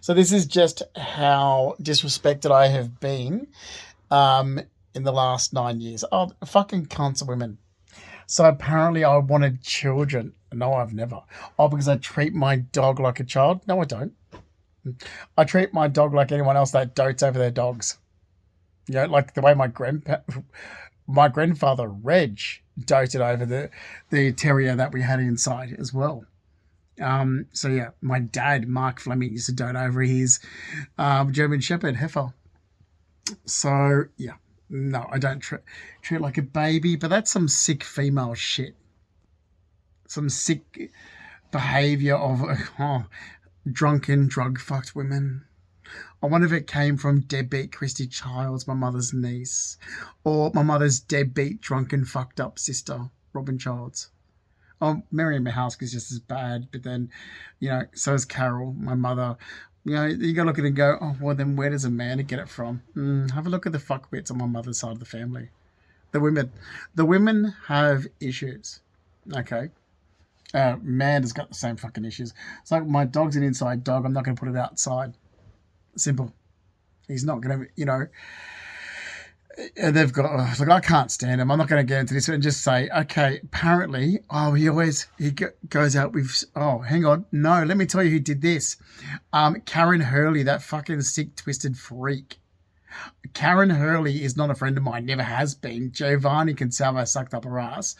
So this is just how disrespected I have been um, in the last 9 years. Oh, fucking cunts of women. So apparently I wanted children. No, I've never. Oh, because I treat my dog like a child? No, I don't. I treat my dog like anyone else that dotes over their dogs. You know, like the way my grandfather Reg doted over the terrier that we had inside as well. So yeah, my dad Mark Fleming used to dote over his German Shepherd Heifer. So yeah, no, I don't treat it like a baby, but that's some sick female shit. Some sick behavior of drunken, drug fucked women. I wonder if it came from deadbeat Christy Childs, my mother's niece, or my mother's deadbeat, drunken, fucked up sister, Robin Childs. Oh, Miriam Mahalsk is just as bad, but then, so is Carol, my mother. You gotta look at it and go, oh, well, then where does Amanda get it from? Have a look at the fuckwits on my mother's side of the family. The women have issues. Okay. Man has got the same fucking issues. It's like my dog's an inside dog. I'm not going to put it outside. Simple. He's not going to, they've got, like, I can't stand him. I'm not going to get into this and just say, okay, apparently, goes out with, oh, hang on. No, let me tell you who did this. Karen Hurley, that fucking sick, twisted freak. Karen Hurley is not a friend of mine, never has been. Giovanni Consalvo sucked up her ass.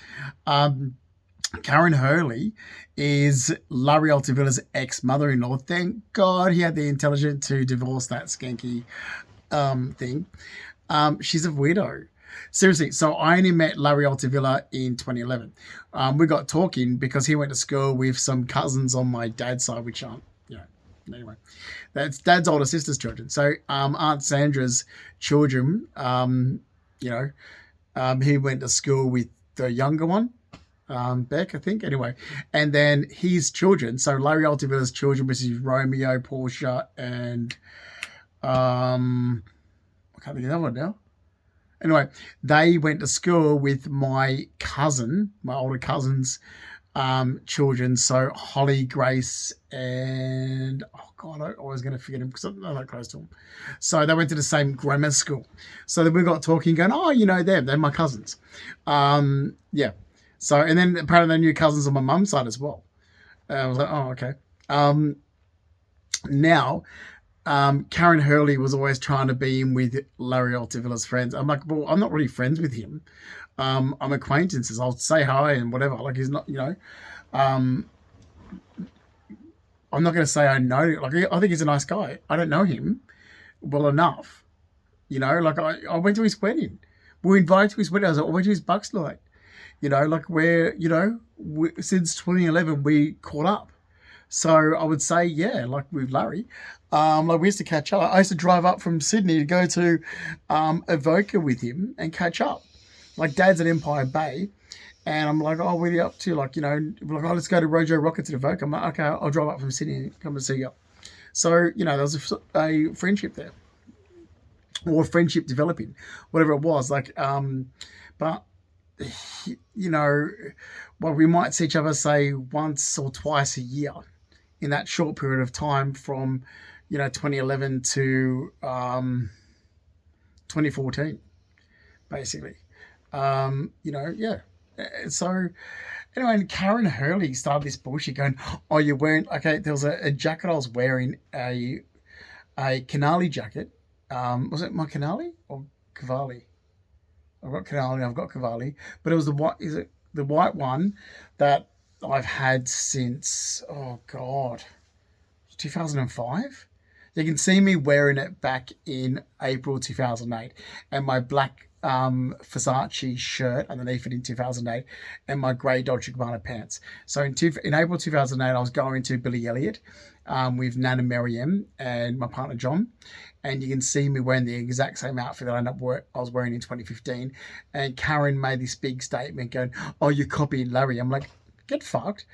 Karen Hurley is Larry Altivilla's ex-mother-in-law. Thank God he had the intelligence to divorce that skanky thing. She's a widow. Seriously, so I only met Larry Altivilla in 2011. We got talking because he went to school with some cousins on my dad's side, which aren't, anyway. That's Dad's older sister's children. So Aunt Sandra's children, he went to school with the younger one, Beck, I think. Anyway, and then his children, so Larry Altivilla's children, which is Romeo, Portia, and I can't think of that one now. Anyway, they went to school with my older cousin's children. So Holly, Grace, and oh god, I was going to forget him because I'm not close to him. So they went to the same grammar school. So then we got talking, going, oh, them, they're my cousins. Yeah. So, and then apparently they knew cousins on my mum's side as well. I was like, oh, okay. Now, Karen Hurley was always trying to be in with Larry Altivilla's friends. I'm like, well, I'm not really friends with him. I'm acquaintances. I'll say hi and whatever. Like, he's not, I'm not going to say I know. Like, I think he's a nice guy. I don't know him well enough. Like I went to his wedding. We were invited to his wedding. I went to his Bucks night. Like since 2011, we caught up. So I would say, yeah, like with Larry, like we used to catch up. I used to drive up from Sydney to go to Avoca with him and catch up. Like Dad's at Empire Bay, and I'm like, oh, what are you up to? Like, like, oh, let's go to Rojo Rockets at Avoca. I'm like, okay, I'll drive up from Sydney and come and see you. So, there was a friendship there, or friendship developing, whatever it was. Like, but well, we might see each other, say, once or twice a year in that short period of time from, 2011 to 2014, basically. Yeah. So, anyway, and Karen Hurley started this bullshit going, oh, you're wearing, okay, there was a jacket I was wearing, a Canali jacket. Was it my Canali or Cavalli? I've got Cavalli, but it was the white one that I've had since, oh God, 2005. You can see me wearing it back in April 2008, and my black Versace shirt underneath it in 2008, and my grey Dolce & Gabbana pants. So in April 2008, I was going to Billy Elliot with Nana Merriam and my partner John, and you can see me wearing the exact same outfit that I was wearing in 2015. And Karen made this big statement going, "Oh, you copied Larry." I'm like, get fucked.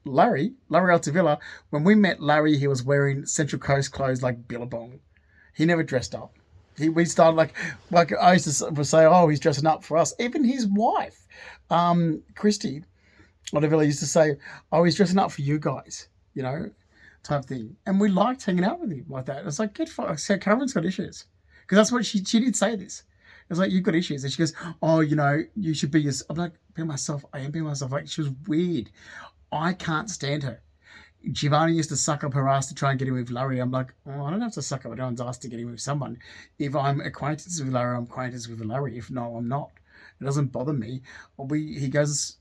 Larry Altivilla. When we met Larry, he was wearing Central Coast clothes like Billabong. He never dressed up. We started like I used to say, oh, he's dressing up for us. Even his wife, Christy Altivilla, used to say, oh, he's dressing up for you guys. type thing. And we liked hanging out with him like that. It's like, get fucked. So Cameron's got issues. Because that's what she did say this. It's like, you've got issues. And she goes, oh, you should be yourself. I'm like, be myself. I am being myself. Like, she was weird. I can't stand her. Giovanni used to suck up her ass to try and get in with Larry. I'm like, oh, I don't have to suck up anyone's ass to get in with someone. If I'm acquainted with Larry, I'm acquainted with Larry. If no, I'm not. It doesn't bother me.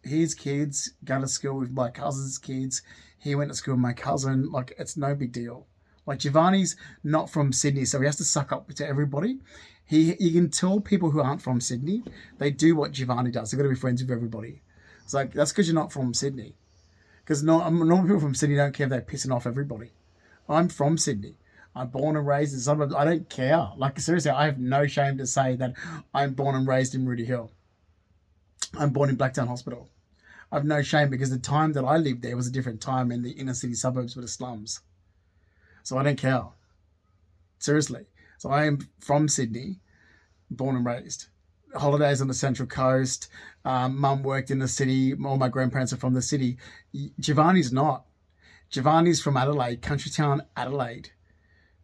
His kids go to school with my cousin's kids. He went to school with my cousin. Like, it's no big deal. Like, Giovanni's not from Sydney, so he has to suck up to everybody. You can tell people who aren't from Sydney, they do what Giovanni does. They've got to be friends with everybody. It's like, that's because you're not from Sydney. Because normal people from Sydney don't care if they're pissing off everybody. I'm from Sydney. I'm born and raised in suburbs. I don't care. Like, seriously, I have no shame to say that I'm born and raised in Rooty Hill. I'm born in Blacktown Hospital. I've no shame because the time that I lived there was a different time and the inner city suburbs were the slums. So I don't care. Seriously. So I am from Sydney, born and raised. Holidays on the Central Coast. Mum worked in the city. All my grandparents are from the city. Giovanni's not. Giovanni's from Adelaide, country town Adelaide.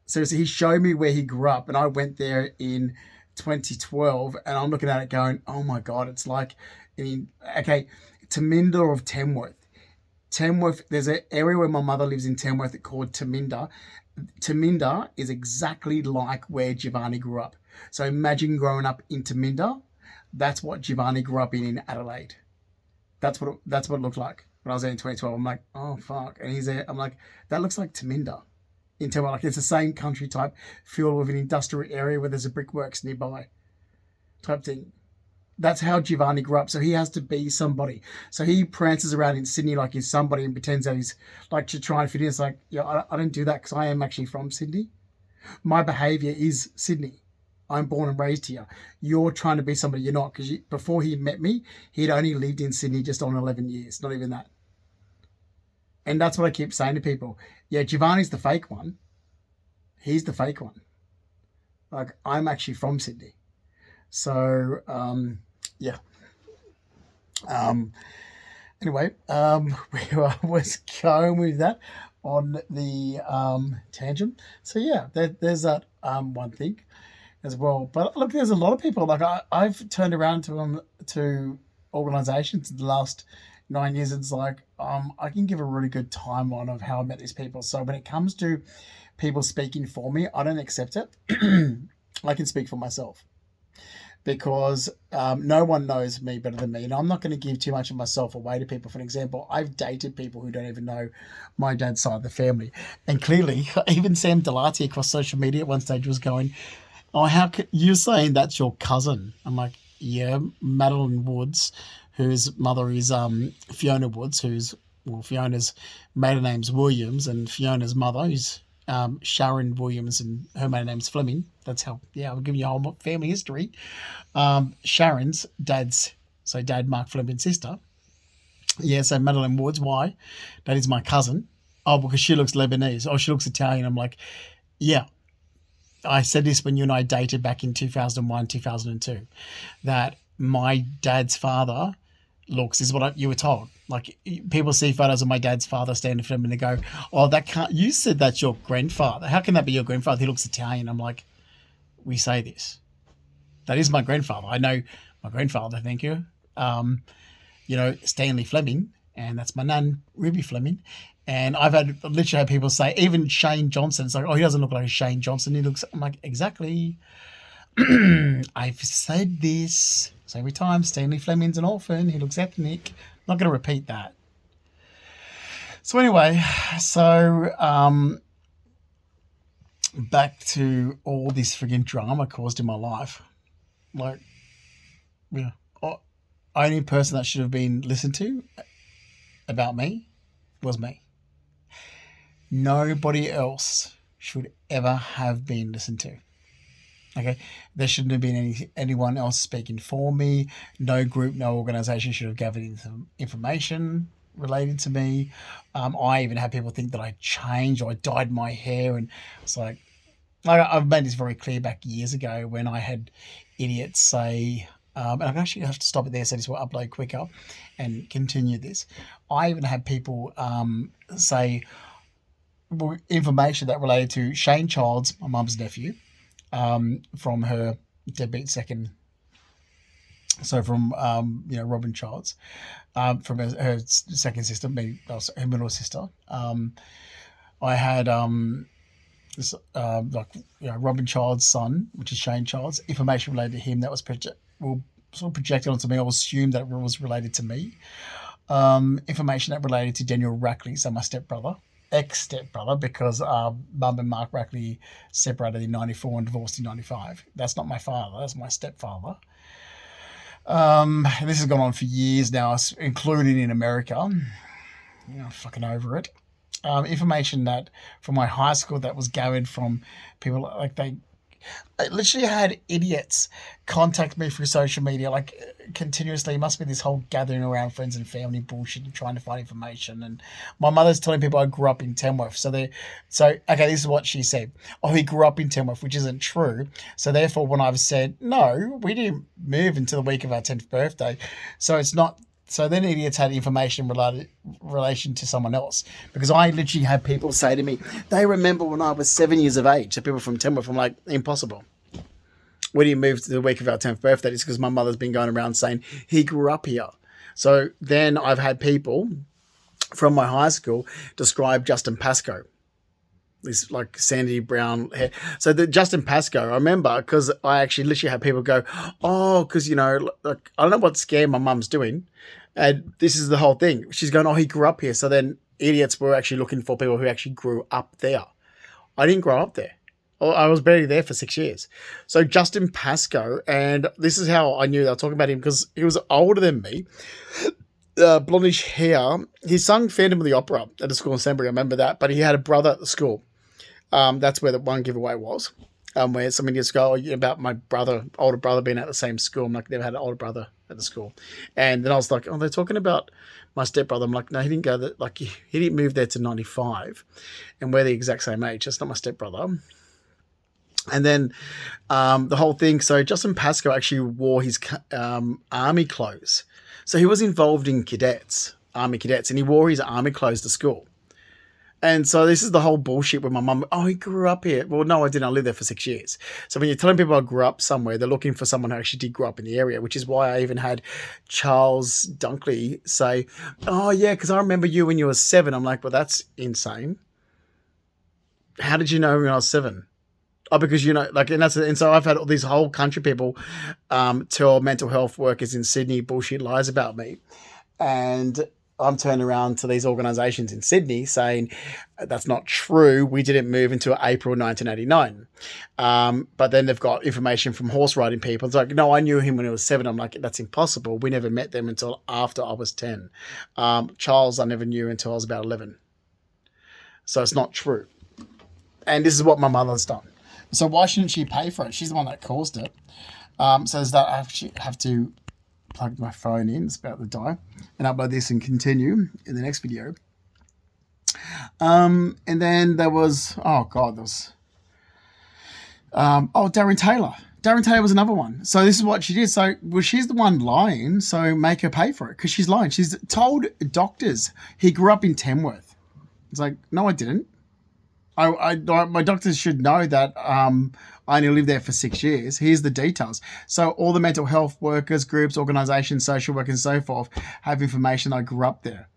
So he showed me where he grew up, and I went there in 2012, and I'm looking at it going, oh my God, it's like, Taminda of Tamworth. Tamworth, there's an area where my mother lives in Tamworth called Taminda. Taminda is exactly like where Giovanni grew up. So imagine growing up in Taminda. That's what Giovanni grew up in Adelaide. That's what it looked like when I was there in 2012. I'm like, oh fuck, and he's there. I'm like, that looks like Taminda. In Taminda, like it's the same country type feel with an industrial area where there's a brickworks nearby, type thing. That's how Giovanni grew up. So he has to be somebody. So he prances around in Sydney like he's somebody and pretends that he's like to try and fit in. It's like, yeah, I don't do that because I am actually from Sydney. My behaviour is Sydney. I'm born and raised here. You're trying to be somebody you're not because before he met me, he'd only lived in Sydney just on 11 years, not even that. And that's what I keep saying to people. Yeah, Giovanni's the fake one. He's the fake one. Like, I'm actually from Sydney. So, yeah. Anyway, where I was going with that on the tangent. So, yeah, there's that one thing as well. But look, there's a lot of people. Like, I've turned around to organisations in the last 9 years. It's like I can give a really good timeline of how I met these people. So when it comes to people speaking for me, I don't accept it. I can speak for myself. Because no one knows me better than me. And I'm not going to give too much of myself away to people. For example, I've dated people who don't even know my dad's side of the family. And clearly, even Sam Delati across social media at one stage was going, oh, how could you saying that's your cousin? I'm like, yeah, Madeline Woods, whose mother is Fiona Woods, Fiona's maiden name's Williams, and Fiona's mother is Sharon Williams, and her maiden name's Fleming. That's how, I'll give you a whole family history. Sharon's dad Mark Fleming's sister. Yeah, so Madeline Woods, why? That is my cousin. Oh, because she looks Lebanese. Oh, she looks Italian. I'm like, yeah. I said this when you and I dated back in 2001, 2002, that my dad's father looks, is what you were told. Like, people see photos of my dad's father standing for him and they go, oh, that can't, you said that's your grandfather. How can that be your grandfather? He looks Italian. I'm like, we say this. That is my grandfather. I know my grandfather, thank you. Stanley Fleming, and that's my nan, Ruby Fleming. And I've literally had people say, even Shane Johnson, it's like, oh, he doesn't look like a Shane Johnson. I'm like, exactly. I've said this so every time. Stanley Fleming's an orphan. He looks ethnic. I'm not going to repeat that. So anyway, back to all this frigging drama caused in my life. Like, yeah, only person that should have been listened to about me was me. Nobody else should ever have been listened to. Okay, there shouldn't have been anyone else speaking for me. No group, no organisation should have gathered information related to me. I even had people think that I changed or I dyed my hair, and it's like I've made this very clear back years ago when I had idiots say, and I actually have to stop it there so this will upload quicker and continue this. I even had people say, information that related to Shane Childs, my mum's nephew, from her deadbeat second. So from Robin Childs, from her second sister, me, her middle sister. I had this Robin Child's son, which is Shane Child's, information related to him that was sort of projected onto me. I assumed that it was related to me. Information that related to Daniel Rackley, so my stepbrother, ex-stepbrother, because Mum and Mark Rackley separated in 94 and divorced in 95. That's not my father, that's my stepfather. This has gone on for years now, including in America. I'm fucking over it. Information that from my high school that was gathered from people, like I literally had idiots contact me through social media, like continuously. It must be this whole gathering around friends and family bullshit and trying to find information. And my mother's telling people I grew up in Tamworth. So okay, this is what she said. Oh, he grew up in Tamworth, which isn't true. So therefore, when I've said, no, we didn't move until the week of our 10th birthday. So it's not. So then idiots had information relation to someone else, because I literally had people say to me, they remember when I was 7 years of age. So people from Tamworth, I'm like, impossible. When you moved to the week of our 10th birthday, it's because my mother's been going around saying he grew up here. So then I've had people from my high school describe Justin Pascoe, this like sandy brown hair. So the Justin Pascoe, I remember, because I actually literally had people go, oh, because, like, I don't know what scam my mum's doing. And this is the whole thing. She's going, oh, he grew up here. So then idiots were actually looking for people who actually grew up there. I didn't grow up there. I was barely there for 6 years. So Justin Pascoe, and this is how I knew they were talking about him, because he was older than me. Blondish hair. He sung Phantom of the Opera at the school assembly. I remember that. But he had a brother at the school. That's where the one giveaway was. Where some idiots go about my older brother being at the same school. I'm like, never had an older brother at the school. And then I was like, oh, they're talking about my stepbrother. I'm like, no, he didn't go there. Like, he didn't move there to 95. And we're the exact same age. That's not my stepbrother. And then the whole thing. So Justin Pascoe actually wore his army clothes. So he was involved in army cadets, and he wore his army clothes to school. And so this is the whole bullshit with my mum. Oh, he grew up here. Well, no, I didn't. I lived there for 6 years. So when you're telling people I grew up somewhere, they're looking for someone who actually did grow up in the area, which is why I even had Charles Dunkley say, oh, yeah, because I remember you when you were 7. I'm like, well, that's insane. How did you know when I was 7? Oh, because, and so I've had all these whole country people tell mental health workers in Sydney bullshit lies about me. And I'm turning around to these organisations in Sydney saying that's not true. We didn't move until April 1989. But then they've got information from horse riding people. It's like, no, I knew him when he was 7. I'm like, that's impossible. We never met them until after I was 10. Charles, I never knew until I was about 11. So it's not true. And this is what my mother's done. So why shouldn't she pay for it? She's the one that caused it. So there's that. I actually have to plug my phone in. It's about to die. And upload this and continue in the next video. And then there was... Darren Taylor. Darren Taylor was another one. So this is what she did. So, well, she's the one lying, so make her pay for it, because she's lying. She's told doctors he grew up in Tamworth. It's like, no, I didn't. My doctors should know that I only lived there for 6 years. Here's the details. So all the mental health workers, groups, organisations, social workers and so forth have information I grew up there.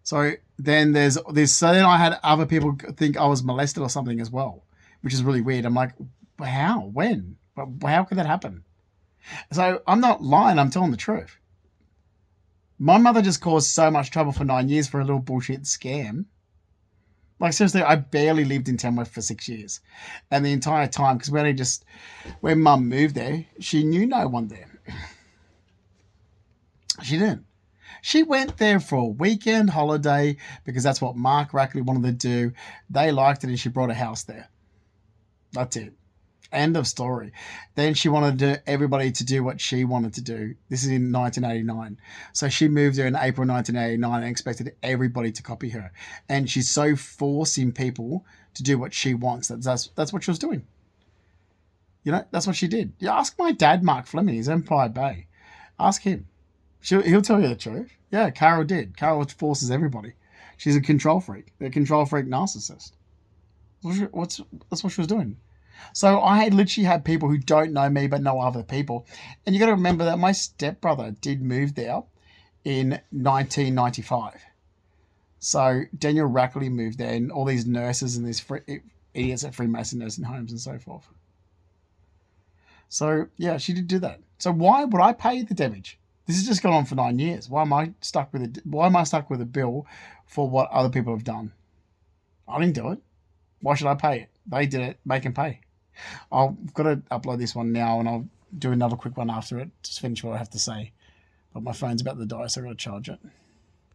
So then there's this. So then I had other people think I was molested or something as well, which is really weird. I'm like, how? When? How could that happen? So I'm not lying. I'm telling the truth. My mother just caused so much trouble for 9 years for a little bullshit scam. Like, seriously, I barely lived in Tamworth for 6 years. And the entire time, because when Mum moved there, she knew no one there. She didn't. She went there for a weekend holiday because that's what Mark Rackley wanted to do. They liked it and she brought a house there. That's it. End of story. Then she wanted everybody to do what she wanted to do. This is in 1989. So she moved there in April 1989 and expected everybody to copy her. And she's so forcing people to do what she wants. That's what she was doing. That's what she did. You ask my dad, Mark Fleming. He's Empire Bay. Ask him. He'll tell you the truth. Yeah, Carol did. Carol forces everybody. She's a control freak. A control freak narcissist. That's what she was doing. So I literally had people who don't know me but know other people, and you got to remember that my stepbrother did move there in 1995. So Daniel Rackley moved there, and all these nurses and these idiots at Freemason nursing homes and so forth. So yeah, she did do that. So why would I pay the damage? This has just gone on for 9 years. Why am I stuck with it? Why am I stuck with a bill for what other people have done? I didn't do it. Why should I pay it? They did it. Make them pay. I've got to upload this one now, and I'll do another quick one after it. Just finish what I have to say. But my phone's about to die, so I've got to charge it.